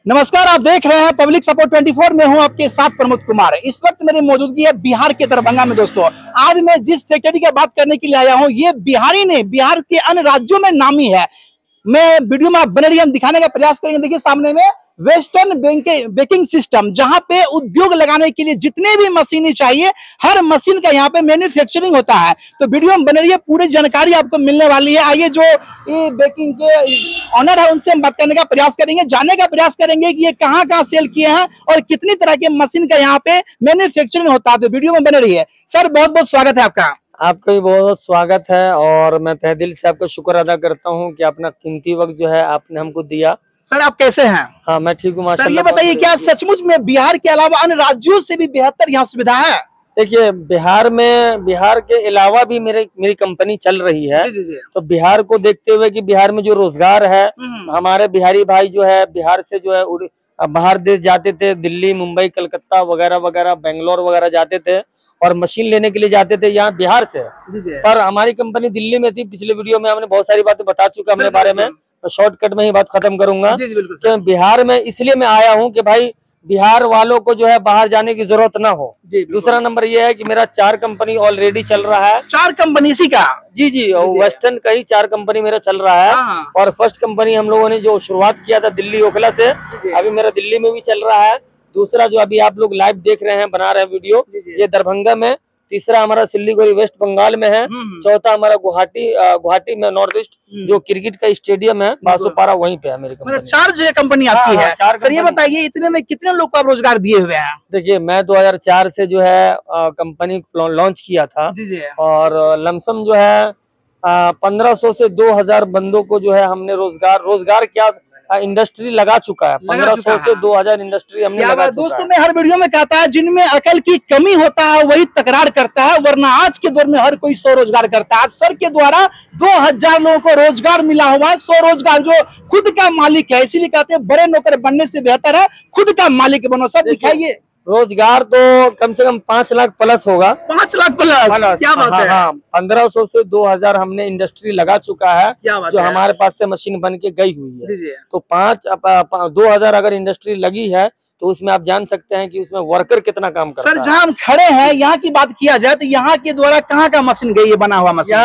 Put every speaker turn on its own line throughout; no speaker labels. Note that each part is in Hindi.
नमस्कार, आप देख रहे हैं पब्लिक सपोर्ट 24 में हूं आपके साथ प्रमोद कुमार। इस वक्त मेरी मौजूदगी है बिहार के दरभंगा में। दोस्तों, आज मैं जिस फैक्ट्री की बात करने के लिए आया हूं, ये बिहारी ने बिहार के अन्य राज्यों में नामी है। मैं वीडियो में आप बने रहिए, हम दिखाने का प्रयास करेंगे। देखिए सामने में वेस्टर्न बेकिंग सिस्टम, जहां पे उद्योग लगाने के लिए जितने भी मशीनें चाहिए, हर मशीन का यहाँ पे मैन्युफैक्चरिंग होता है। तो वीडियो में बने रहिए, पूरी जानकारी आपको मिलने वाली है। आइए, जो ये बेकिंग के ऑनर है उनसे हम बात करने का प्रयास करेंगे, जानने का प्रयास करेंगे कि ये कहाँ कहाँ सेल किए हैं और कितनी तरह के मशीन का यहाँ पे मैन्युफैक्चरिंग होता है। तो वीडियो में बने रहिए। सर, बहुत बहुत स्वागत है आपका।
आपका भी बहुत बहुत स्वागत है और मैं तहे दिल से आपका शुक्र अदा करता हूं कि अपना कीमती वक्त जो है आपने हमको दिया।
सर, आप कैसे हैं?
हाँ, मैं ठीक हूँ
सर, ये
माशाल्लाह।
बताइए, क्या सचमुच में बिहार के अलावा अन्य राज्यों से भी बेहतर यहाँ सुविधा है?
देखिए, बिहार के अलावा भी मेरी कंपनी चल रही है।
जी।
तो बिहार को देखते हुए कि बिहार में जो रोजगार है, हमारे बिहारी भाई जो है बिहार से जो है बाहर देश जाते थे, दिल्ली, मुंबई, कलकत्ता वगैरह वगैरह, बेंगलोर वगैरह जाते थे और मशीन लेने के लिए जाते थे यहाँ बिहार से। पर हमारी कंपनी दिल्ली में थी। पिछले वीडियो में हमने बहुत सारी बातें बता चुका अपने बारे में, तो शॉर्टकट में ही बात खत्म करूंगा। कि बिहार में इसलिए मैं आया हूँ कि भाई बिहार वालों को जो है बाहर जाने की जरूरत ना हो। दूसरा नंबर ये है कि मेरा 4 कंपनी ऑलरेडी चल रहा है।
4 कंपनी इसी का?
जी, वेस्टर्न का ही 4 कंपनी मेरा चल रहा है। और फर्स्ट कंपनी हम लोगों ने जो शुरुआत किया था दिल्ली ओखला से, अभी मेरा दिल्ली में भी चल रहा है। दूसरा जो अभी आप लोग लाइव देख रहे हैं, बना रहे हैं वीडियो, ये दरभंगा में। तीसरा हमारा सिल्लीगुड़ी वेस्ट बंगाल में है। चौथा हमारा गुवाहाटी में, नॉर्थ ईस्ट जो क्रिकेट का स्टेडियम है बासुपारा, वहीं पे है मेरी कंपनी।
मतलब 4 जगह कंपनी आपकी है? सर, ये बताइए, इतने में कितने लोग को आप रोजगार दिए हुए हैं?
देखिए, मैं 2004 से जो है कंपनी लॉन्च किया था और लमसम जो है 1500 से 2000 बंदों को जो है हमने रोजगार क्या इंडस्ट्री लगा चुका है। 1500 से 2000 इंडस्ट्री हमने लगा चुका है।
दोस्तों, मैं हर वीडियो में कहता है, जिनमें अकल की कमी होता है वही तकरार करता है, वरना आज के दौर में हर कोई स्वरोजगार करता है। आज सर के द्वारा 2000 लोगों को रोजगार मिला हुआ है। स्वरोजगार, जो खुद का मालिक है। इसीलिए कहते हैं, बड़े नौकर बनने से बेहतर है खुद का मालिक बनो। सब दिखाइए।
रोजगार तो कम से कम 5 लाख प्लस होगा।
5 लाख प्लस? क्या बात है।
हाँ, 1500 से 2000 हमने इंडस्ट्री लगा चुका है, जो हमारे पास से मशीन बन के गई हुई है। तो 2000 अगर इंडस्ट्री लगी है तो उसमें आप जान सकते हैं कि उसमें वर्कर कितना काम करता है।
सर, जहाँ हम खड़े हैं, यहाँ की बात किया जाए तो यहाँ के द्वारा कहाँ का मशीन गई है, बना हुआ मशीन?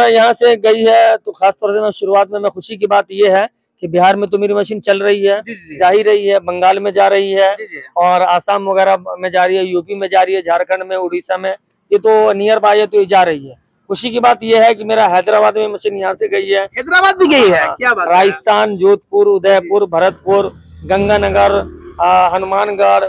यहाँ से गई है। तो खासतौर से मैं शुरुआत में खुशी की बात ये है कि बिहार में तो मेरी मशीन चल रही है, जा ही रही है, बंगाल में जा रही है और आसाम वगैरह में जा रही है, यूपी में जा रही है, झारखंड में, उड़ीसा में, ये तो नियर बाय है, तो ये जा रही है। खुशी की बात यह है कि मेरा हैदराबाद में मशीन यहाँ से गई है।
हैदराबाद भी गई है? क्या बात है।
राजस्थान, जोधपुर, उदयपुर, भरतपुर, गंगानगर, हनुमानगढ़,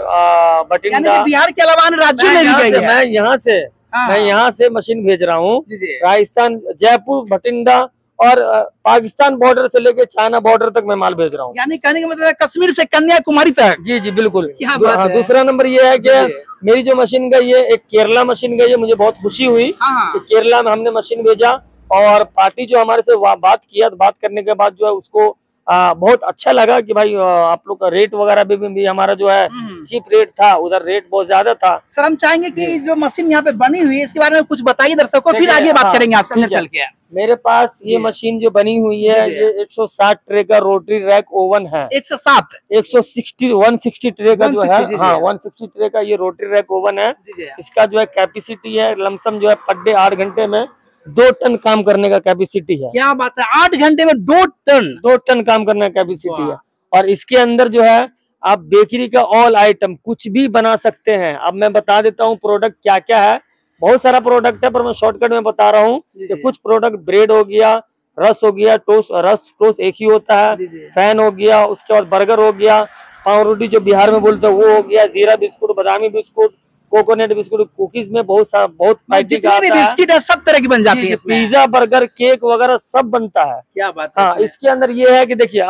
बठिंडा,
बिहार के अलावा अन्य राज्यों में भी गई है।
मैं यहाँ से मशीन भेज रहा हूँ। राजस्थान, जयपुर, बठिंडा और पाकिस्तान बॉर्डर से लेके चाइना बॉर्डर तक मैं माल भेज रहा हूँ।
यानी कहने का मतलब है कश्मीर से कन्याकुमारी तक?
जी बिल्कुल। दूसरा नंबर ये है कि मेरी जो मशीन गई है, एक केरला मशीन गई है। मुझे बहुत खुशी हुई कि केरला में हमने मशीन भेजा और पार्टी जो हमारे से बात किया, तो बात करने के बाद जो है उसको बहुत अच्छा लगा कि भाई आप लोग का रेट वगैरह भी हमारा जो है चीप रेट था, उधर रेट बहुत ज्यादा था।
सर, हम चाहेंगे कि जो मशीन यहाँ पे बनी हुई है इसके बारे में कुछ बताइए दर्शकों को, फिर आगे बात करेंगे आपसे अंदर चल के।
मेरे पास ये मशीन जो बनी हुई है, ये 160 ट्रे का रोटरी रैक ओवन है। 160 ट्रे का जो है, हाँ 160 ट्रे का ये रोटरी रैक ओवन है। इसका जो है कैपेसिटी है लमसम जो है पर डे 8 घंटे में 2 टन काम करने का कैपेसिटी है।
क्या बात है, 8 घंटे में 2
टन काम करने का कैपेसिटी है। और इसके अंदर जो है आप बेकरी का ऑल आइटम कुछ भी बना सकते हैं। अब मैं बता देता हूँ प्रोडक्ट क्या क्या है। बहुत सारा प्रोडक्ट है पर मैं शॉर्टकट में बता रहा हूँ कि कुछ प्रोडक्ट, ब्रेड हो गया, रस हो गया, टोस्ट एक ही होता है, फैन हो गया, उसके बाद बर्गर हो गया, पाव रोटी जो बिहार में बोलते हैं वो हो गया, जीरा बिस्कुट, बादामी बिस्कुट, कोकोनट बिस्कुट, कुकीज में बहुत
बिस्किट है, सब तरह की बन जाती है।
पिज्जा, बर्गर, केक वगैरह सब बनता है।
क्या बात है।
हाँ, इसके अंदर ये है कि देखिए,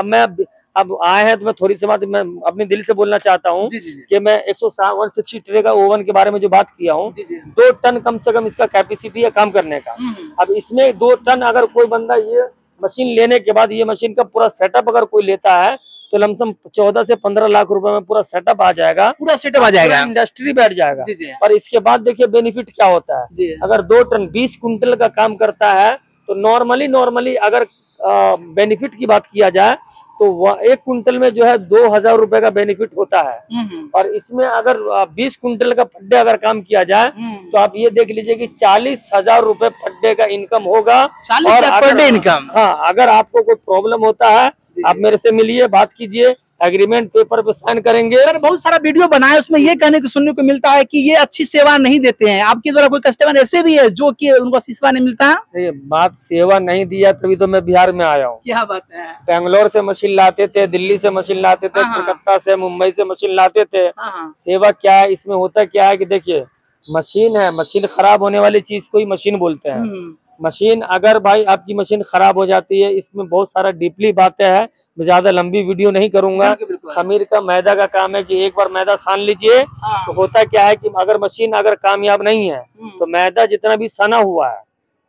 अब आए हैं तो मैं थोड़ी सी बात मैं अपने दिल से बोलना चाहता हूँ कि मैं 160 ट्रे का ओवन के बारे में जो बात किया हूँ, 2 टन कम से कम इसका कैपेसिटी है काम करने का। अब इसमें 2 टन अगर कोई बंदा ये मशीन लेने के बाद, ये मशीन का पूरा सेटअप अगर कोई लेता है तो लमसम 14 से 15 लाख रुपए में पूरा सेटअप आ जाएगा। इंडस्ट्री बैठ जाएगा। और इसके बाद देखिए बेनिफिट क्या होता है। अगर 2 टन 20 कुंटल का काम करता है तो नॉर्मली अगर बेनिफिट की बात किया जाए तो वह 1 कुंटल में जो है 2000 रुपए का बेनिफिट होता है। और इसमें अगर 20 कुंटल का पर डे अगर काम किया जाए तो आप ये देख लीजिए कि 40,000 रुपए पर डे का इनकम होगा।
40,000 पर डे इनकम।
हाँ, अगर आपको कोई प्रॉब्लम होता है आप मेरे से मिलिए, बात कीजिए, एग्रीमेंट पेपर पे साइन करेंगे।
सर बहुत सारा वीडियो बनाया, उसमें ये कहने को सुनने को मिलता है कि ये अच्छी सेवा नहीं देते हैं। आपके द्वारा कोई कस्टमर ऐसे भी है जो कि उनको सेवा नहीं मिलता है?
बात सेवा नहीं दिया तभी तो मैं बिहार में आया हूँ।
क्या बात है।
बेंगलोर से मशीन लाते थे, दिल्ली से मशीन लाते थे, कलकत्ता से, मुंबई से मशीन लाते थे। सेवा क्या है इसमें, होता क्या है कि देखिए मशीन है, मशीन खराब होने वाली चीज को ही मशीन बोलते हैं। मशीन अगर भाई आपकी मशीन खराब हो जाती है, इसमें बहुत सारा डीपली बातें हैं, मैं ज्यादा लंबी वीडियो नहीं करूंगा। खमीर का मैदा का काम है कि एक बार मैदा सान लीजिए तो होता क्या है कि अगर मशीन अगर कामयाब नहीं है तो मैदा जितना भी सना हुआ है,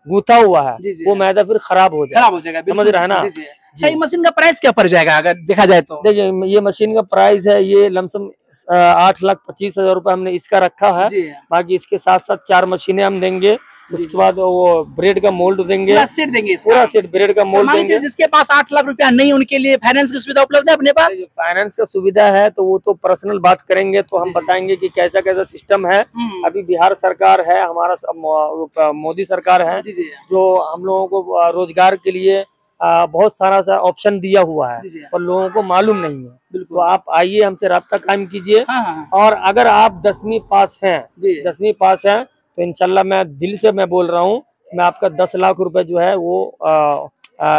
गूथा हुआ है, वो मैदा फिर खराब हो जाएगा। समझ रहे हैं ना।
अच्छा, ये मशीन का प्राइस क्या पड़ जाएगा अगर देखा जाए तो?
देखिए ये मशीन का प्राइस है, ये लमसम 8,25,000 रुपए हमने इसका रखा है। बाकी इसके साथ साथ 4 मशीनें हम देंगे। उसके बाद वो ब्रेड का मोल्ड देंगे,
पूरा सेट देंगे,
पूरा सेट ब्रेड का मोल्ड देंगे।
जिसके पास 8 लाख रुपया नहीं, उनके लिए फाइनेंस की सुविधा उपलब्ध है अपने पास?
फाइनेंस का सुविधा है तो वो तो पर्सनल बात करेंगे तो हम बताएंगे कि कैसा कैसा सिस्टम है। अभी बिहार सरकार है, हमारा मोदी सरकार है, जो हम लोगों को रोजगार के लिए बहुत सारा सा ऑप्शन दिया हुआ है और लोगों को मालूम नहीं है। तो आप आइए, हमसे राब्ता कायम कीजिए। और अगर आप 10वीं पास हैं तो इंशाल्लाह मैं दिल से मैं बोल रहा हूँ, मैं आपका 10 लाख रुपए जो है वो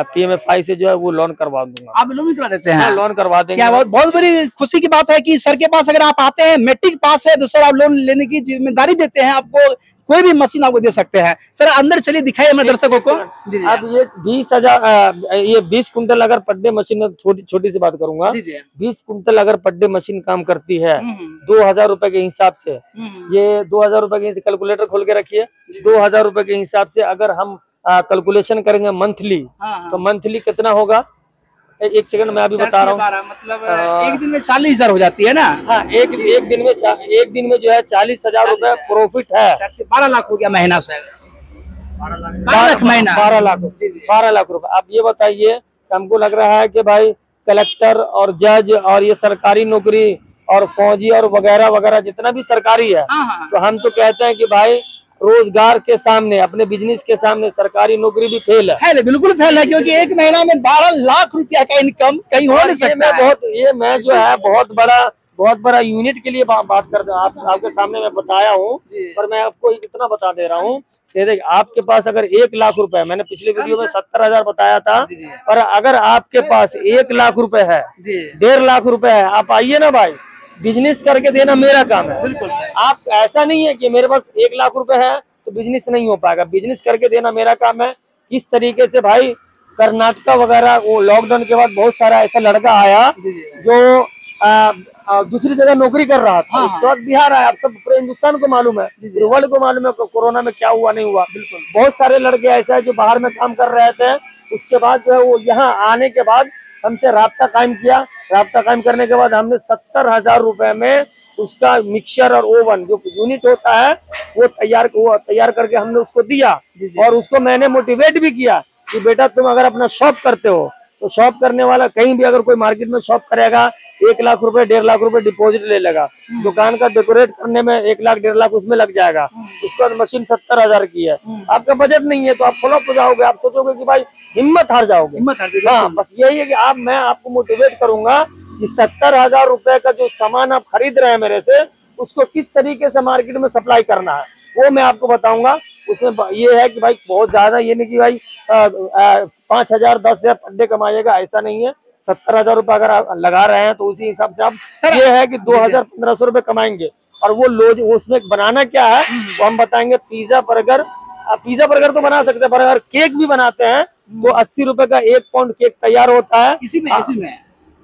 PMFI से जो है वो लोन करवा दूंगा।
आप लोन भी करवा देते हैं?
लोन करवा देंगे।
क्या बहुत बड़ी खुशी की बात है कि सर के पास अगर आप आते हैं, मैट्रिक पास है तो सर आप लोन लेने की जिम्मेदारी देते हैं, आपको कोई भी मशीन आपको दे सकते हैं। सर अंदर चलिए, दिखाइए हमारे दर्शकों को।
अब ये 20 कुंटल अगर पर डे मशीन, छोटी सी बात करूंगा, 20 कुंटल अगर पर डे मशीन काम करती है 2000 रुपए के हिसाब से, ये 2000 रुपए के कैलकुलेटर खोल के रखिए, 2000 रुपए के हिसाब से अगर हम कैलकुलेशन करेंगे मंथली तो मंथली कितना होगा? एक सेकंड मैं अभी बता रहा हूँ।
मतलब एक दिन में 40,000 हो जाती है ना?
हाँ, एक दिन में जो है 40,000 रुपए प्रॉफिट है।
12 लाख हो गया महीना से। 12 लाख महीना,
12 लाख रुपए। आप ये बताइए, हमको लग रहा है कि भाई कलेक्टर और जज और ये सरकारी नौकरी और फौजी और वगैरह वगैरह जितना भी सरकारी है, तो हम तो कहते हैं कि भाई रोजगार के सामने, अपने बिजनेस के सामने सरकारी नौकरी भी फेल है।
बिल्कुल फेल है, क्योंकि एक महीना में 12 लाख रुपया का इनकम कहीं हो नहीं सकता।
मैं जो है बहुत बड़ा यूनिट के लिए बात कर रहा हूँ, आपके सामने मैं बताया हूँ, पर मैं आपको इतना बता दे रहा हूँ। देख, आपके पास अगर 1 लाख रुपए, मैंने पिछले वीडियो में 70,000 बताया था, और अगर आपके पास 1 लाख रुपए है, 1.5 लाख रुपए है, आप आइए ना भाई, बिजनेस करके देना मेरा काम है।
बिल्कुल।
आप ऐसा नहीं है कि मेरे पास 1 लाख रुपए है तो बिजनेस नहीं हो पाएगा, बिजनेस करके देना मेरा काम है। इस तरीके से भाई कर्नाटका वगैरह, वो लॉकडाउन के बाद बहुत सारा ऐसा लड़का आया जो दूसरी जगह नौकरी कर रहा था, उसके बाद बिहार आया। अब सब पूरे हिंदुस्तान को मालूम है, वर्ल्ड को मालूम है कोरोना में क्या हुआ नहीं हुआ। बहुत सारे लड़के ऐसे हैं जो बाहर में काम कर रहे थे, उसके बाद जो है वो यहाँ आने के बाद हमसे राब्ता कायम किया। राब्ता कायम करने के बाद हमने 70,000 रुपए में उसका मिक्सचर और ओवन जो यूनिट होता है वो तैयार करके हमने उसको दिया। और उसको मैंने मोटिवेट भी किया कि बेटा तुम अगर अपना शॉप करते हो तो शॉप करने वाला कहीं भी अगर कोई मार्केट में शॉप करेगा 1 लाख रुपए 1.5 लाख रुपए डिपॉजिट ले लेगा, दुकान का डेकोरेट करने में 1 लाख 1.5 लाख उसमें लग जाएगा। उसके बाद मशीन 70,000 की है, आपका बजट नहीं है तो आप फ्लॉप हो जाओगे, आप सोचोगे कि भाई हिम्मत हार जाओगे। हाँ, बस यही है कि मैं आपको मोटिवेट करूंगा कि 70,000 रुपए का जो सामान आप खरीद रहे हैं मेरे से, उसको किस तरीके से मार्केट में सप्लाई करना है वो मैं आपको बताऊंगा। उसमें ये है कि भाई बहुत ज्यादा ये नहीं कि भाई 5,000 10,000 पर डे कमाइएगा, ऐसा नहीं है। 70,000 रुपए अगर आप लगा रहे हैं तो उसी हिसाब से आप ये है कि 2,000-1,500 रुपए कमाएंगे। और वो लोज उसमें बनाना क्या है वो हम बताएंगे। पिज्जा बर्गर तो बना सकते हैं, पर अगर केक भी बनाते हैं तो 80 रुपए का 1 पाउंड केक तैयार होता है
इसी में।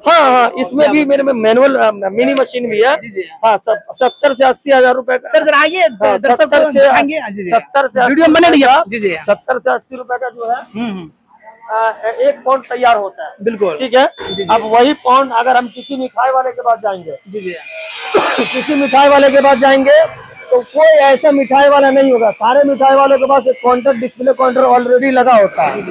हाँ, इसमें भी मेरे में मैनुअल मिनी मशीन भी है। हाँ, 70 से 80,000 रुपए का।
सर जरा आइए,
70 से 80 रुपए का जो है 1 पाउंड तैयार होता है।
बिल्कुल
ठीक है। अब वही पाउंड अगर हम किसी मिठाई वाले के पास जाएंगे, किसी मिठाई वाले के पास जाएंगे तो कोई ऐसा मिठाई वाला नहीं होगा, सारे मिठाई वालों के पास एक काउंटर, डिस्प्ले काउंटर ऑलरेडी लगा होता है।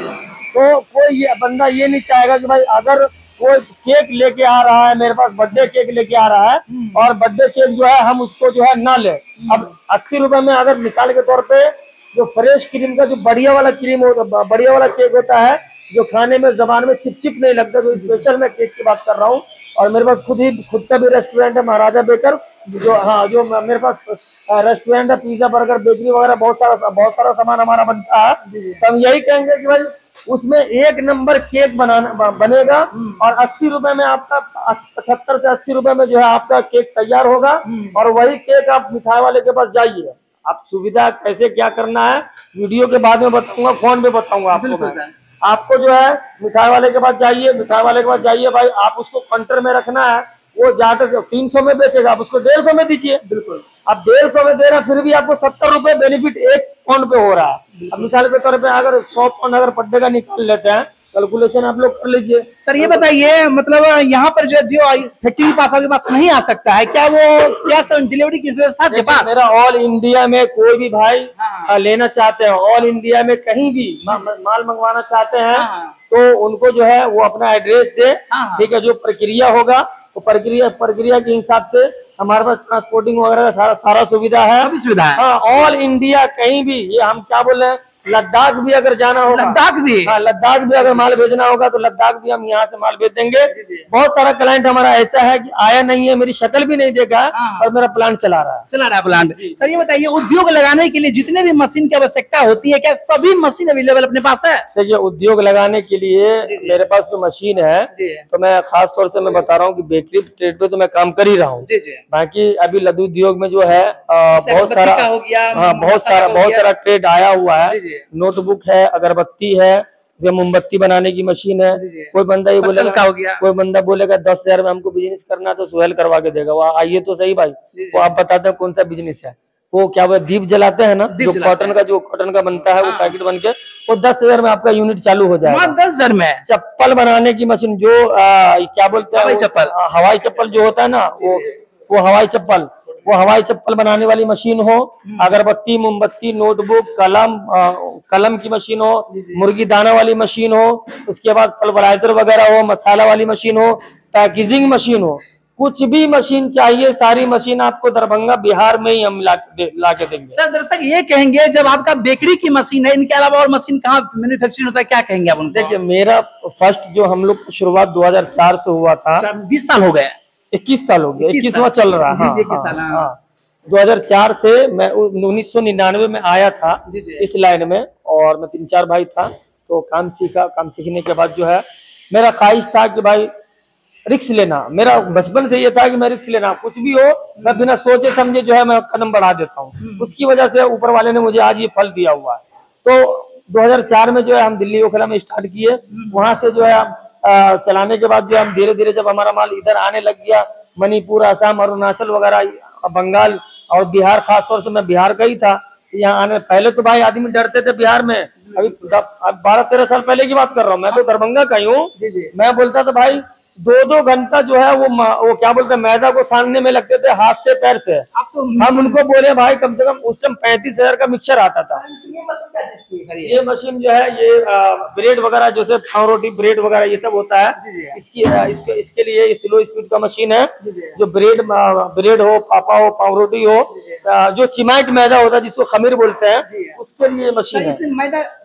तो कोई ये बंदा ये नहीं चाहेगा कि भाई अगर कोई केक लेके आ रहा है मेरे पास, बर्थडे केक लेके आ रहा है और बर्थडे केक जो है हम उसको जो है ना ले। अब 80 रुपए में अगर मिसाल के तौर पे जो फ्रेश क्रीम का जो बढ़िया वाला क्रीम होता, बढ़िया वाला केक होता है जो खाने में जबान में चिपचिप नहीं लगता, तो स्पेशल मैं केक की बात कर रहा हूँ। और मेरे पास खुद का भी रेस्टोरेंट है महाराजा बेकर, जो मेरे पास रेस्टोरेंट है, पिज्जा बर्गर बेकरी वगैरह बहुत सारा सामान हमारा बनता है। तो हम यही कहेंगे कि भाई उसमें एक नंबर केक बनेगा और 80 रुपए में आपका 75 से 80 रुपए में जो है आपका केक तैयार होगा। और वही केक आप मिठाई वाले के पास जाइए, आप सुविधा कैसे क्या करना है वीडियो के बाद में बताऊंगा, फोन पे बताऊंगा आपको। आपको जो है मिठाई वाले के पास जाइए, भाई आप उसको काउंटर में रखना है, वो ज्यादा 300 में बेचेगा, आप उसको 150 में दीजिए। बिल्कुल, आप 150 में दे रहे हैं फिर भी आपको 70 रुपए बेनिफिट एक पाउंड पे हो रहा है। अब मिसाल के तौर पे अगर 100 पाउंड अगर पड्डे का निकाल लेते हैं, कैलकुलेशन आप लोग कर लीजिए।
सर ये बताइए, मतलब यहाँ पर जो फैक्ट्री के पास आपके पास नहीं आ सकता है क्या, वो क्या डिलीवरी की व्यवस्था आपके पास?
मेरा ऑल इंडिया में कोई भी भाई लेना चाहते हैं, ऑल इंडिया में कहीं भी माल मंगवाना चाहते हैं तो उनको जो है वो अपना एड्रेस दे, ठीक है। जो प्रक्रिया होगा तो प्रक्रिया के हिसाब से हमारे पास ट्रांसपोर्टिंग वगैरह का सारा सुविधा है, सुविधा है। हाँ, ऑल इंडिया कहीं भी, ये हम क्या बोल रहे हैं, लद्दाख भी अगर जाना होगा, लद्दाख भी अगर माल भेजना होगा तो लद्दाख भी हम यहाँ से माल भेज देंगे। बहुत सारा क्लाइंट हमारा ऐसा है कि आया नहीं है, मेरी शक्ल भी नहीं देखा और मेरा प्लांट चला रहा है
प्लांट। सर ये बताइए, उद्योग लगाने के लिए जितने भी मशीन की आवश्यकता होती है, क्या सभी मशीन अवेलेबल अपने पास है?
देखिए, उद्योग लगाने के लिए मेरे पास जो मशीन है, तो मैं खास तौर से मैं बता रहा हूँ कि बेकरी ट्रेड पे तो मैं काम कर ही रहा हूँ। बाकी अभी लघु उद्योग में जो है बहुत सारा ट्रेड आया हुआ है। नोटबुक है, अगरबत्ती है, मोमबत्ती बनाने की मशीन है। कोई बंदा ये बोलेगा 10,000 में हमको बिजनेस करना है तो सुहेल करवा के देगा। वो आइए तो सही भाई, वो आप बताते हैं कौन सा बिजनेस है। वो क्या वो दीप जलाते हैं ना, जो कॉटन का बनता है, वो पैकेट बन के वो 10,000 में आपका यूनिट चालू हो जाएगा।
10,000 में
चप्पल बनाने की मशीन, जो क्या बोलते हैं, हवाई चप्पल जो होता है ना, वो हवाई चप्पल बनाने वाली मशीन हो, अगरबत्ती, मोमबत्ती, नोटबुक, कलम की मशीन हो, मुर्गी दाना वाली मशीन हो, उसके बाद पल्वराइजर वगैरह हो, मसाला वाली मशीन हो, पैकेजिंग मशीन हो, कुछ भी मशीन चाहिए, सारी मशीन आपको दरभंगा बिहार में ही हम ला के देंगे।
सर दर्शक ये कहेंगे, जब आपका बेकरी की मशीन है, इनके अलावा और मशीन कहाँ मैन्युफैक्चरिंग होता है, क्या कहेंगे आप उनको?
देखिए, मेरा फर्स्ट जो हम लोग की शुरुआत 2004 से हुआ था,
20 साल हो गए,
21 साल हो गया, 21वां चल रहा है। 2004 से मैं 1999 में आया था इस लाइन में, और मैं 3-4 भाई था, तो काम सीखा। काम सीखने के बाद जो है मेरा ख्वाहिश था कि भाई रिस्क लेना, मेरा बचपन से ये था कि मैं रिस्क लेना, कुछ भी हो मैं बिना सोचे समझे जो है मैं कदम बढ़ा देता हूँ। उसकी वजह से ऊपर वाले ने मुझे आज ये फल दिया हुआ है। तो 2004 में जो है हम दिल्ली ओखला में स्टार्ट किए, वहां से जो है चलाने के बाद जो हम धीरे धीरे जब हमारा माल इधर आने लग गया, मणिपुर, असम, अरुणाचल वगैरह, बंगाल और बिहार, खास तौर से मैं बिहार का ही था। यहाँ आने पहले तो भाई आदमी डरते थे बिहार में, अभी 12-13 साल पहले की बात कर रहा हूँ, मैं तो दरभंगा का ही हूँ। मैं बोलता था भाई 2-2 घंटा जो है वो क्या बोलते हैं, मैदा को सानने में लगते थे हाथ से पैर से। हम उनको बोले भाई कम से कम उस टाइम 35,000 का मिक्सचर आता था। ये मशीन जो है, ये ब्रेड वगैरह, जैसे पाव रोटी, ब्रेड वगैरह ये सब होता है, इसके लिए ये स्लो स्पीड का मशीन है। जो ब्रेड हो, पापा हो, पाव रोटी हो, जो चिमाइट मैदा होता है जिसको खमीर बोलते हैं, उसके लिए मशीन है।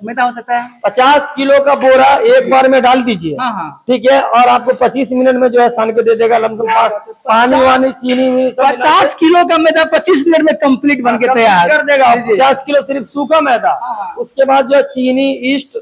मैदा हो सकता है
50 किलो का बोरा एक बार में डाल दीजिए, ठीक है, और आपको 25 मिनट में जो है सान के दे देगा। पानी वानी, चीनी
50 किलो का मैदा 25 मिनट में कंप्लीट बन के तैयार
कर देगा। 50 किलो सिर्फ सूखा मैदा, उसके बाद जो चीनी, ईस्ट,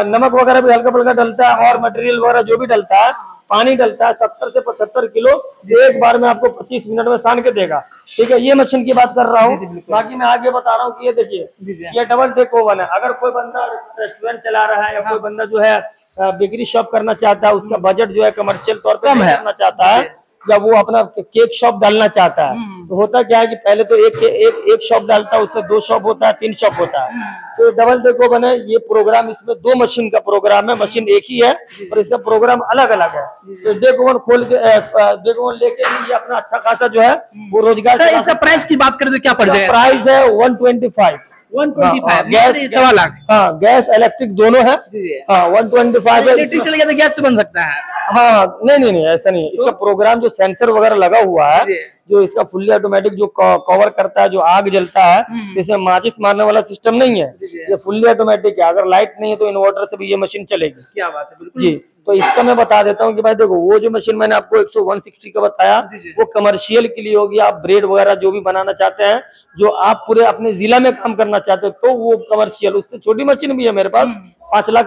नमक वगैरह भी हल्का फुल्का डलता है, और मटेरियल वगैरह जो भी डलता है, पानी डलता है। 70 से 75 किलो एक बार में आपको 25 मिनट में सान के देगा, ठीक है। ये मशीन की बात कर रहा हूँ। बाकी मैं आगे बता रहा हूँ कि ये देखिए, ये डबल टेक ओवन है। अगर कोई बंदा रेस्टोरेंट चला रहा है, या कोई बंदा जो है बेकरी शॉप करना चाहता है, उसका बजट जो है कमर्शियल तौर पर करना चाहता है, या वो अपना केक शॉप डालना चाहता है, तो होता क्या है कि पहले तो एक शॉप डालता है, उससे 2 शॉप होता है, 3 शॉप होता है। तो डबल डेक ओवन है ये प्रोग्राम, इसमें 2 मशीन का प्रोग्राम है। मशीन एक ही है और इसका प्रोग्राम अलग अलग है। तो डेक ओवन खोल के डेक ओवन लेके ये अपना अच्छा खासा जो है वो रोजगार।
इसका प्राइस की बात करें तो क्या पड़ जाएगा?
प्राइस है 125।
125
गैस
1.25 लाख।
हाँ, गैस इलेक्ट्रिक दोनों है।
जी।
हाँ 125 है।
इलेक्ट्रिक चल गया तो गैस से बन सकता है।
हाँ नहीं ऐसा नहीं है। इसका प्रोग्राम जो सेंसर वगैरह लगा हुआ है,
जी।
जो इसका फुल्ली ऑटोमेटिक जो कवर करता है, जो आग जलता है, इसमें माचिस मारने वाला सिस्टम नहीं है। ये फुल्ली ऑटोमेटिक है। अगर लाइट नहीं है तो इन्वर्टर से भी ये मशीन चलेगी।
क्या बात है, बिल्कुल।
जी। तो इसका मैं बता देता हूँ कि भाई देखो, वो जो मशीन मैंने आपको 160 का बताया, वो कमर्शियल के लिए होगी। आप ब्रेड वगैरह जो भी बनाना चाहते हैं, जो आप पूरे अपने जिला में काम करना चाहते हो, तो वो कमर्शियल। उससे छोटी मशीन भी है मेरे पास। 5 लाख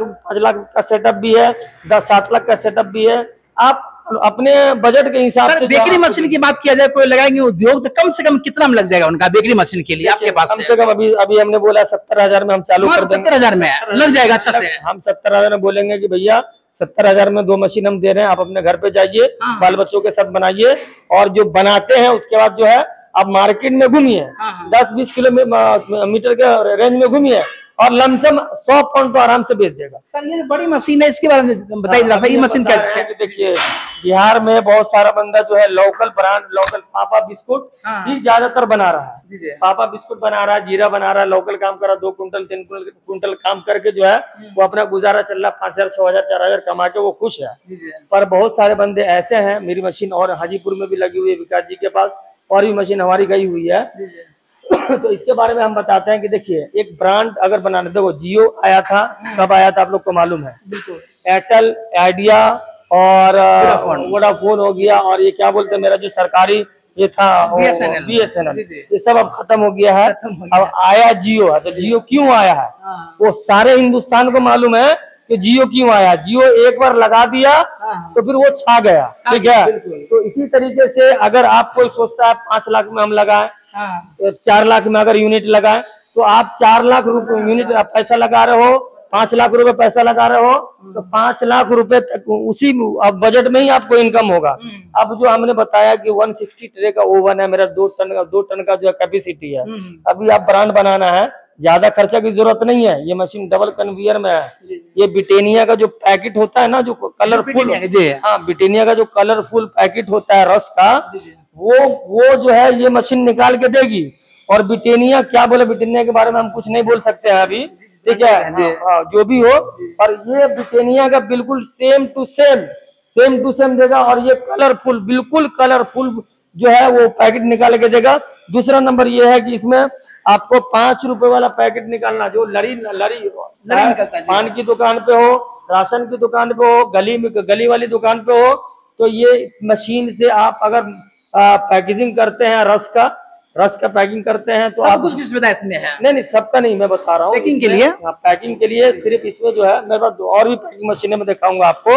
का सेटअप भी है, 7 लाख का सेटअप भी है। आप अपने बजट के हिसाब से।
बेकरी मशीन की बात किया जाए, कोई लगाएंगे उद्योग, तो कम से कम कितना में लग जाएगा उनका बेकरी मशीन के लिए आपके पास?
कम से कम अभी हमने बोला 70,000 में हम चालू कर देंगे।
70,000 में लग जाएगा अच्छा से।
हम 70,000 में बोलेंगे कि भैया 70,000 में 2 मशीन हम दे रहे हैं, आप अपने घर पे जाइए, बाल बच्चों के साथ बनाइए, और जो बनाते हैं उसके बाद जो है आप मार्केट में घूमिए, 10-20 किलोमीटर के रेंज में घूमिए, और लमसम 100 पाउंड तो आराम से बेच देगा।
सर ये बड़ी मशीन है, इसके बारे में बताइए जरा सा, ये मशीन कैसे है?
देखिए, बिहार में बहुत सारा बंदा जो है लोकल ब्रांड, लोकल पापा बिस्कुट ही ज्यादातर बना रहा है। पापा बिस्कुट बना रहा है, जीरा बना रहा है, लोकल काम कर रहा है, 2 कुंटल 3 कुंटल काम करके जो है वो अपना गुजारा चल रहा है, 5,000 6,000 4,000 कमा के वो खुश है। पर बहुत सारे बंदे ऐसे हैं, मेरी मशीन और हाजीपुर में भी लगी हुई है, विकास जी के पास, और भी मशीन हमारी गई हुई है। तो इसके बारे में हम बताते हैं कि देखिए, एक ब्रांड अगर बनाने, देखो जियो आया था, कब आया था आप लोग को मालूम है? एयरटेल, आइडिया और वोडाफोन हो गया, और ये क्या बोलते हैं, मेरा जो सरकारी ये था BSNL, ये सब अब खत्म हो गया है। अब आया जियो है। तो जियो क्यों आया है, वो सारे हिंदुस्तान को मालूम है कि जियो क्यों आया। जियो एक बार लगा दिया तो फिर वो छा गया, ठीक है। तो इसी तरीके से अगर आप कोई सोचता है 5 लाख में हम लगाएं, 4 लाख में अगर यूनिट लगाएं, तो आप 4 लाख रुपए यूनिट पैसा लगा रहे हो, 5 लाख रुपए पैसा लगा रहे हो, तो 5 लाख रुपए तक उसी बजट में ही आपको इनकम होगा। अब जो हमने बताया कि 160 ट्रे का ओवन है मेरा, 2 टन का जो है कैपेसिटी है। अभी आप ब्रांड बनाना है, ज्यादा खर्चा की जरूरत नहीं है। ये मशीन डबल कन्वेयर में है। ये ब्रिटेनिया का जो पैकेट होता है ना, जो कलरफुल, हाँ ब्रिटेनिया का जो कलरफुल पैकेट होता है रस का, वो जो है ये मशीन निकाल के देगी। और ब्रिटेनिया क्या बोले, ब्रिटेनिया के बारे में हम कुछ नहीं बोल सकते हैं अभी, ठीक है। हाँ, जो भी हो, और ये ब्रिटेनिया का बिल्कुल सेम टू सेम देगा। और ये कलरफुल, बिल्कुल कलरफुल जो है वो पैकेट निकाल के देगा। दूसरा नंबर ये है कि इसमें आपको 5 रुपए वाला पैकेट निकालना, जो लड़ी पान की दुकान पे हो, राशन की दुकान पे हो, गली वाली दुकान पे हो, तो ये मशीन से आप अगर पैकेजिंग करते हैं, रस का पैकिंग करते हैं, तो
सब कुछ किस सुविधा इसमें है?
नहीं सबका नहीं, मैं बता रहा हूँ
पैकिंग के लिए।
पैकिंग के लिए सिर्फ इसमें जो है मेरे पास और भी पैकिंग मशीनें मैं दिखाऊंगा आपको।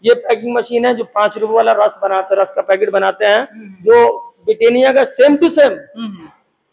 ये पैकिंग मशीन है जो 5 रुपए वाला रस का पैकेट बनाते हैं, जो ब्रिटेनिया का सेम टू सेम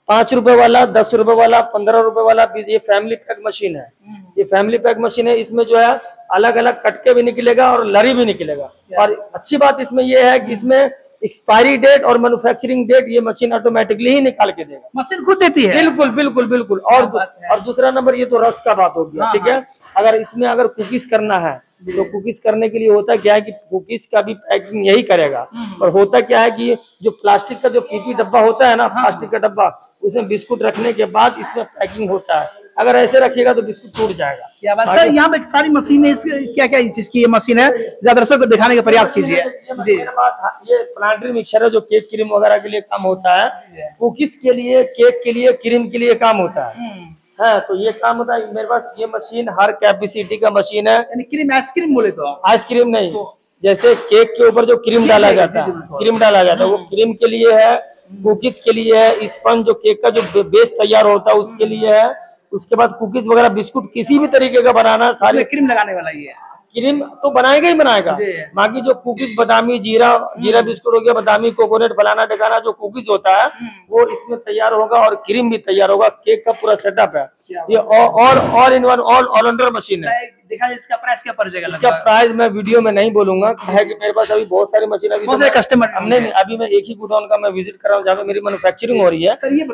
5 रुपए वाला, 10 रुपए वाला, 15 रुपए वाला, ये फैमिली पैक मशीन है। ये फैमिली पैक मशीन है। इसमें जो है अलग अलग कटके भी निकलेगा और लरी भी निकलेगा। और अच्छी बात इसमें यह है कि इसमें एक्सपायरी डेट और मैन्युफैक्चरिंग डेट ये मशीन ऑटोमेटिकली ही निकाल के देगा।
मशीन खुद देती है?
बिल्कुल। और दूसरा नंबर, ये तो रस का बात हो गया, ठीक है। अगर इसमें अगर कुकीज करना है, तो कुकीज करने के लिए होता क्या है कि कुकीज का भी पैकिंग यही करेगा। और होता क्या है कि जो प्लास्टिक का जो पीपी डब्बा होता है ना, प्लास्टिक का डब्बा, उसमें बिस्कुट रखने के बाद इसमें पैकिंग होता है। अगर ऐसे रखिएगा तो बिस्कुट टूट जाएगा।
क्या बात सर, यहाँ पे सारी मशीन है, क्या क्या चीज की ये मशीन है, दर्शकों को दिखाने का प्रयास कीजिए। जी,
मेरे पास ये प्लांटरी मिक्सचर है, जो केक क्रीम वगैरह के लिए काम होता है, कुकीज के लिए, केक के लिए, क्रीम के लिए काम होता है। हाँ, तो ये काम होता है। मेरे पास ये मशीन हर कैपेसिटी का मशीन है।
यानी क्रीम, आइसक्रीम बोले तो?
आइसक्रीम नहीं, जैसे केक के ऊपर जो क्रीम डाला जाता है, वो क्रीम के लिए है। कुकीज के लिए है। स्पंज जो केक का जो बेस तैयार होता है उसके लिए है। उसके बाद कुकीज वगैरह, बिस्कुट किसी भी तरीके का बनाना, सारे
क्रीम लगाने वाला ही है।
क्रीम तो बनाएगा ही बनाएगा। बाकी जो कुकीज, बादामी, जीरा बिस्कुट हो गया, बादामी, कोकोनट, फलाना ढकाना जो कुकीज होता है वो इसमें तैयार होगा, और क्रीम भी तैयार होगा। केक का पूरा सेटअप है ये, और in one all rounder machine है।
देखा जाए इसका प्राइस क्या पड़ जाएगा?
इसका प्राइस मैं वीडियो में नहीं बोलूंगा, है कि मेरे पास अभी बहुत सारी मशीन, अभी
बहुत सारे कस्टमर
हमने अभी मैं एक ही गोडाउन का मैं विजिट कर रहा हूँ जहाँ पे मेरी मैन्युफैक्चरिंग हो रही है।
सर ये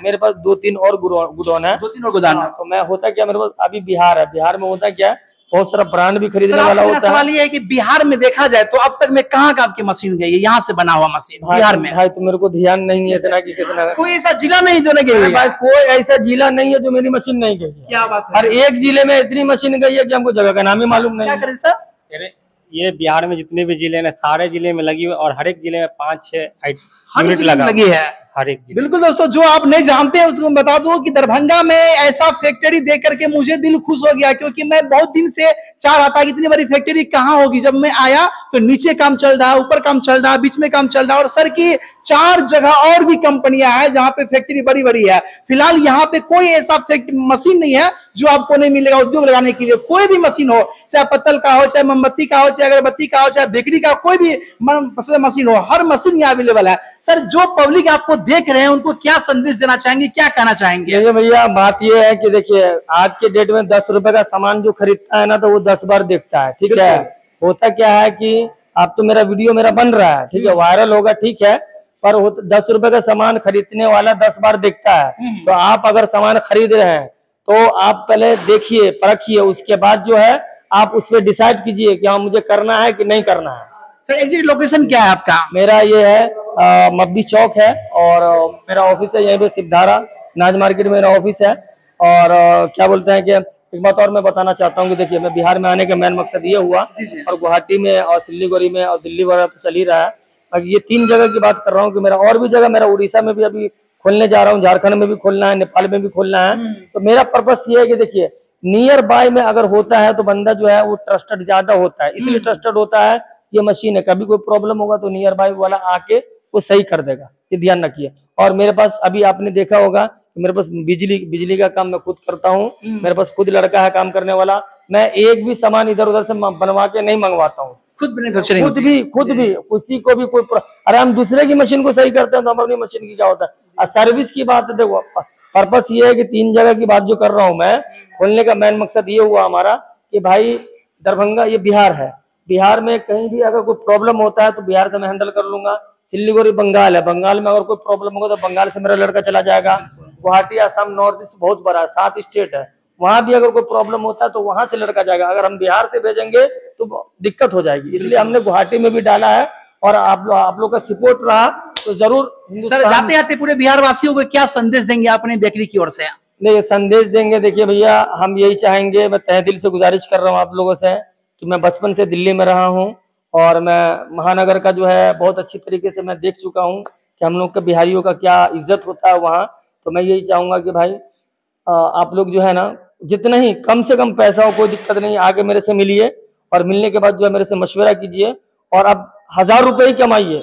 मेरे पास 2-3 और गोडाउन है।
2-3 और गोदाम है।
तो मैं होता क्या, मेरे पास अभी बिहार है, बिहार में होता क्या है, बहुत सारा ब्रांड भी खरीदने वाला होता है।
सवाल ये है कि बिहार में देखा जाए तो अब तक में कहाँ का आपकी मशीन गई है यहाँ से बना हुआ मशीन बिहार में?
भाई तो मेरे को ध्यान नहीं है इतना कि कितना,
कोई ऐसा जिला नहीं जो नहीं गई?
भाई कोई ऐसा जिला नहीं है जो मेरी मशीन नहीं गई है।
क्या बात है?
हर एक जिले में इतनी मशीन गई है कि हमको जगह का नाम ही मालूम नहीं।
क्या करें सर?
ये बिहार में जितने भी जिले हैं सारे जिले में लगी हुई, और हर एक जिले में 5-6 यूनिट
लगी है
हर एक जिले।
बिल्कुल दोस्तों, जो आप नहीं जानते हैं उसको मैं बता दूं कि दरभंगा में ऐसा फैक्ट्री देख करके मुझे दिल खुश हो गया, क्योंकि मैं बहुत दिन से चाह रहा था कि इतनी बड़ी फैक्ट्री कहाँ होगी। जब मैं आया तो नीचे काम चल रहा है, ऊपर काम चल रहा है, बीच में काम चल रहा है, और सर की 4 जगह और भी कंपनियां हैं जहां पे फैक्ट्री बड़ी बड़ी है। फिलहाल यहाँ पे कोई ऐसा मशीन नहीं है जो आपको नहीं मिलेगा उद्योग लगाने के लिए। कोई भी मशीन हो, चाहे पत्तल का हो, चाहे मोमबत्ती का हो, चाहे अगरबत्ती का हो, चाहे बेकरी का, कोई भी मशीन हो, हर मशीन यहाँ अवेलेबल है। सर जो पब्लिक आपको देख रहे हैं उनको क्या संदेश देना चाहेंगे, क्या कहना चाहेंगे?
भैया बात ये है कि देखिए आज के डेट में 10 रुपए का सामान जो खरीदता है ना तो वो 10 बार देखता है, ठीक है। होता क्या है कि आप तो मेरा वीडियो मेरा बन रहा है, ठीक है, वायरल होगा, ठीक है, पर 10 रुपए का सामान खरीदने वाला 10 बार देखता है। तो आप अगर सामान खरीद रहे हैं तो आप पहले देखिए, परखिए, उसके बाद जो है आप उस पर डिसाइड कीजिए कि हाँ मुझे करना है कि नहीं करना है।
सर एग्जैक्ट लोकेशन क्या है आपका?
मेरा ये है मब्बी चौक है, और मेरा ऑफिस है यहीं पे सिद्धारा नाज मार्केट में मेरा ऑफिस है। और क्या बोलते हैं कि एक बात और मैं बताना चाहता हूँ कि देखिए मैं बिहार में आने का मेन मकसद ये हुआ, और गुवाहाटी में और सिलीगुड़ी में और दिल्ली वगैरह तो चल ही रहा है, बाकी ये 3 जगह की बात कर रहा हूँ कि मेरा और भी जगह, मेरा उड़ीसा में भी अभी खोलने जा रहा हूँ, झारखंड में भी खोलना है, नेपाल में भी खोलना है। तो मेरा पर्पस ये है कि देखिए नियर बाय में अगर होता है तो बंदा जो है वो ट्रस्टेड ज्यादा होता है, इसलिए ट्रस्टेड होता है। ये मशीन है, कभी कोई प्रॉब्लम होगा तो नियर बाय वाला आके वो सही कर देगा, ये ध्यान रखिए। और मेरे पास अभी आपने देखा होगा कि मेरे पास बिजली का काम मैं खुद करता हूँ, मेरे पास खुद लड़का है काम करने वाला। मैं एक भी सामान इधर उधर से बनवा के नहीं मंगवाता हूँ, खुद भी किसी को भी कोई अरे हम दूसरे की मशीन को सही करते हैं तो हम अपनी मशीन की क्या होता है। और सर्विस की बात है, देखो पर्पस ये है कि 3 जगह की बात जो कर रहा हूँ मैं खोलने का मेन मकसद ये हुआ हमारा कि भाई दरभंगा ये बिहार है, बिहार में कहीं भी अगर कोई प्रॉब्लम होता है तो बिहार से मैं हैंडल कर लूंगा। सिलीगुड़ी बंगाल है, बंगाल में अगर कोई प्रॉब्लम होगा तो बंगाल से मेरा लड़का चला जाएगा। गुवाहाटी आसाम नॉर्थ ईस्ट बहुत बड़ा है, 7 स्टेट है, वहां भी अगर कोई प्रॉब्लम होता है तो वहां से लड़का जाएगा। अगर हम बिहार से भेजेंगे तो दिक्कत हो जाएगी, इसलिए हमने गुवाहाटी में भी डाला है। और आप लोग का सपोर्ट रहा तो जरूर।
सर जाते जाते पूरे बिहार वासियों को क्या संदेश देंगे अपने बेकरी की ओर से?
नहीं संदेश देंगे, देखिए भैया हम यही चाहेंगे, मैं तहे दिल से गुजारिश कर रहा हूँ आप लोगों से कि मैं बचपन से दिल्ली में रहा हूँ और मैं महानगर का जो है बहुत अच्छी तरीके से मैं देख चुका हूँ कि हम लोग के बिहारियों का क्या इज्जत होता है वहाँ। तो मैं यही चाहूंगा कि भाई आप लोग जो है ना जितना ही कम से कम पैसा हो कोई दिक्कत नहीं, आगे मेरे से मिलिए और मिलने के बाद जो है मेरे से मशवरा कीजिए। और अब 1000 रुपये ही कमाइए,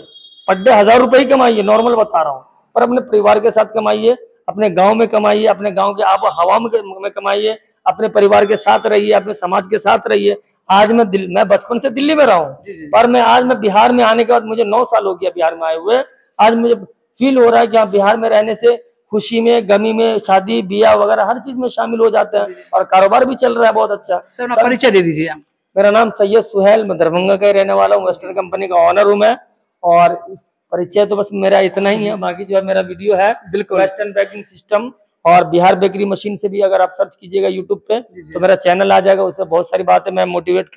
पर डे 1000 रुपये ही कमाइए, नॉर्मल बता रहा हूँ, पर अपने परिवार के साथ कमाइए, अपने गांव में कमाइए, अपने गांव के आबो हवा में कमाइए, अपने परिवार के साथ रहिए, अपने समाज के साथ रहिए। आज मैं बचपन से दिल्ली में रहा हूँ, पर आज मैं बिहार में आने के बाद मुझे 9 साल हो गया बिहार में आए हुए। आज मुझे फील हो रहा है कि हाँ बिहार में रहने से खुशी में, गमी में, शादी ब्याह वगैरह हर चीज में शामिल हो जाते हैं और कारोबार भी चल रहा है बहुत अच्छा।
सर अपना परिचय दे दीजिए।
मेरा नाम सैयद सुहेल, मैं दरभंगा का ही रहने वाला हूँ, वेस्टर्न कंपनी का ऑनर हूँ मैं। और परिचय तो बस मेरा इतना ही है, बाकी जो है मेरा वीडियो है बिल्कुल वेस्टर्न पैकिंग सिस्टम और बिहार बेकरी मशीन से भी अगर आप सर्च कीजिएगा यूट्यूब पे तो मेरा चैनल आ जाएगा। उससे बहुत सारी बातें मैं मोटिवेट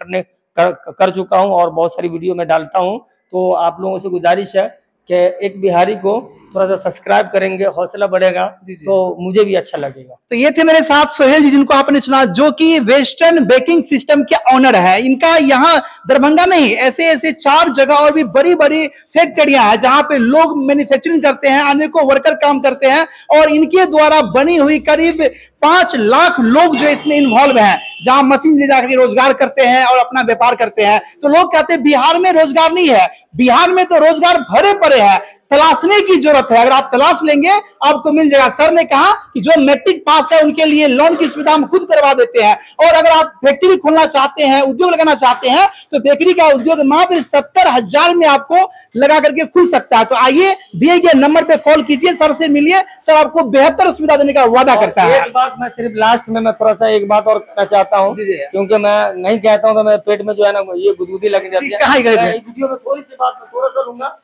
कर चुका हूँ और बहुत सारी वीडियो मैं डालता हूँ। तो आप लोगों से गुजारिश है कि एक बिहारी को थोड़ा सा सब्सक्राइब करेंगे, हौसला बढ़ेगा तो मुझे भी अच्छा लगेगा।
तो ये थे मेरे साथ सोहेल जी, जिनको आपने सुना, जो कि वेस्टर्न बेकिंग सिस्टम के ऑनर है। इनका यहाँ दरभंगा नहीं, ऐसे 4 जगह और भी बड़ी बड़ी फैक्ट्रियां हैं जहां पे लोग मैन्युफैक्चरिंग करते हैं, अनेकों वर्कर काम करते हैं और इनके द्वारा बनी हुई करीब 5 लाख लोग जो इसमें इन्वॉल्व हैं, जहां मशीन ले जाकर रोजगार करते हैं और अपना व्यापार करते हैं। तो लोग कहते हैं बिहार में रोजगार नहीं है, बिहार में तो रोजगार भरे पड़े हैं। तलाशने की जरूरत है। अगर आप तलाश लेंगे आपको मिल जाएगा। सर ने कहा कि जो मैट्रिक पास है उनके लिए लोन की सुविधा हम खुद करवा देते हैं, और अगर आप फैक्ट्री खोलना चाहते हैं, उद्योग लगाना चाहते हैं, तो बेकरी का उद्योग मात्र 70,000 में आपको लगा करके खुल सकता है। तो आइए दिए गए नंबर पे कॉल कीजिए, सर से मिलिए, सर आपको बेहतर सुविधा देने का वादा करता है।
एक बात मैं सिर्फ लास्ट में मैं थोड़ा सा एक बात और कहना चाहता हूँ, क्योंकि मैं नहीं कहता हूँ तो मेरे पेट में जो है ना ये गुदगुदी लग जाती है। वीडियो में थोड़ी सी बात मैं थोड़ा सा लूंगा।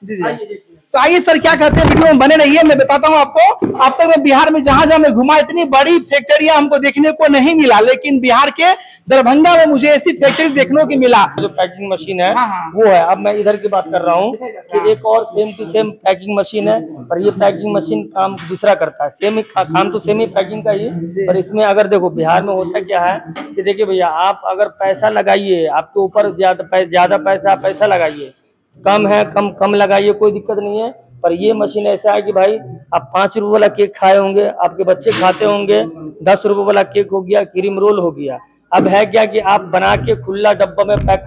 तो आइए सर क्या कहते हैं, वीडियो में बने रहिए। मैं बताता हूँ आपको, अब तक मैं बिहार में जहां मैं घुमा इतनी बड़ी फैक्ट्रियां हमको देखने को नहीं मिला, लेकिन बिहार के दरभंगा में मुझे ऐसी फैक्ट्री देखने को मिला।
जो पैकिंग मशीन है वो है। अब मैं इधर की बात कर रहा हूँ कि एक और same to same packing machine है, पर ये पैकिंग मशीन काम दूसरा करता है। सेम काम तो सेम ही पैकिंग का ही, पर इसमें अगर देखो बिहार में होता क्या है कि देखिए भैया, आप अगर पैसा लगाइए, आपके ऊपर ज्यादा पैसा लगाइए, कम है कम लगाइए, कोई दिक्कत नहीं है। पर ये मशीन ऐसा है कि भाई आप 5 रुपए वाला केक खाए होंगे, आपके बच्चे खाते होंगे, 10 रुपए वाला केक हो गया, क्रीम रोल हो गया। अब है क्या कि आप बना के खुला डब्बा में पैक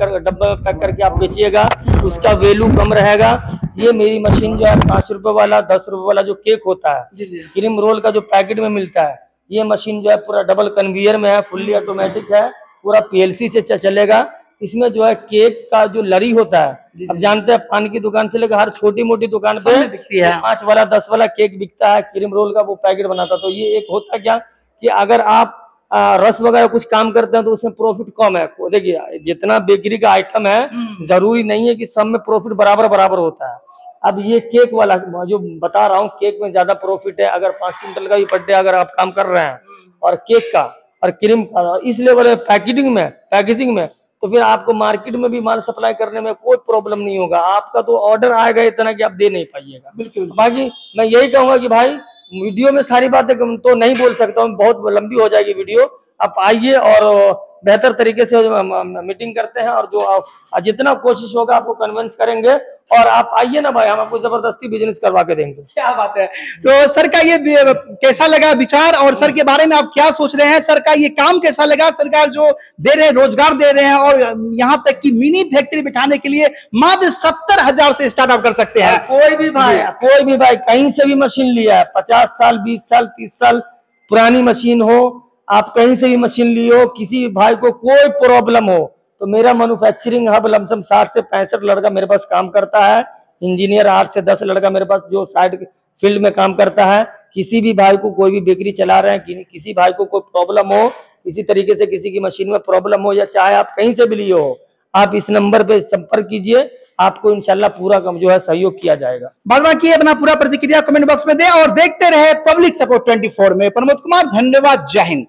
करके आप बेचिएगा, उसका वैल्यू कम रहेगा। ये मेरी मशीन जो है 5 रुपए वाला 10 रुपए वाला जो केक होता है, क्रीम रोल का जो पैकेट में मिलता है, ये मशीन जो है पूरा डबल कन्वेयर में है, फुल्ली ऑटोमेटिक है, पूरा PLC से चलेगा। इसमें जो है केक का जो लड़ी होता है, अब जानते हैं पान की दुकान से लेकर हर छोटी मोटी दुकान पे बिकती है, 5 वाला 10 वाला केक बिकता है, क्रीम रोल का वो पैकेट बनाता। तो ये एक होता क्या कि अगर आप रस वगैरह कुछ काम करते हैं तो उसमें प्रॉफिट कम है। देखिए जितना बेकरी का आइटम है, जरूरी नहीं है कि सब में प्रॉफिट बराबर होता है। अब ये केक वाला जो बता रहा हूँ, केक में ज्यादा प्रॉफिट है। अगर 5 क्विंटल का भी पर डे अगर आप काम कर रहे हैं, और केक का और क्रीम का इस लेवल में पैकेजिंग में, तो फिर आपको मार्केट में भी माल सप्लाई करने में कोई प्रॉब्लम नहीं होगा। आपका तो ऑर्डर आएगा इतना कि आप दे नहीं पाइएगा। बिल्कुल। बाकी मैं यही कहूंगा कि भाई वीडियो में सारी बातें तो नहीं बोल सकता हूँ, बहुत लंबी हो जाएगी वीडियो। आप आइए और बेहतर तरीके से मीटिंग करते हैं, और जो जितना कोशिश होगा आपको कन्विंस करेंगे, और आप आइए ना भाई, हम आपको जबरदस्ती बिजनेस करवा के देंगे।
क्या बात है। तो सर का ये कैसा लगा विचार, और सर के बारे में आप क्या सोच रहे हैं? सर का ये काम कैसा लगा? सरकार जो दे रहे हैं, रोजगार दे रहे हैं, और यहाँ तक कि मिनी फैक्ट्री बिठाने के लिए मात्र 70,000 से स्टार्टअप कर सकते हैं।
कोई भी भाई कहीं से भी मशीन लिया है, 50 साल 20 साल 30 साल पुरानी मशीन हो, आप कहीं से भी मशीन लियो, किसी भाई को कोई प्रॉब्लम हो, तो मेरा मैन्युफैक्चरिंग हब लमसम 60 से 65 लड़का मेरे पास काम करता है। इंजीनियर 8 से 10 लड़का मेरे पास जो साइड फील्ड में काम करता है। किसी भी भाई को कोई भी बेकरी चला रहे हैं, किसी भाई को कोई प्रॉब्लम हो, किसी तरीके से किसी की मशीन में प्रॉब्लम हो, या चाहे आप कहीं से भी लिए हो, आप इस नंबर पे संपर्क कीजिए, आपको इंशाल्लाह पूरा जो है सहयोग किया जाएगा।
बाद बाकी अपना पूरा प्रतिक्रिया कमेंट बॉक्स में दे, और देखते रहे पब्लिक सपोर्ट 24 में। प्रमोद कुमार, धन्यवाद, जय हिंद।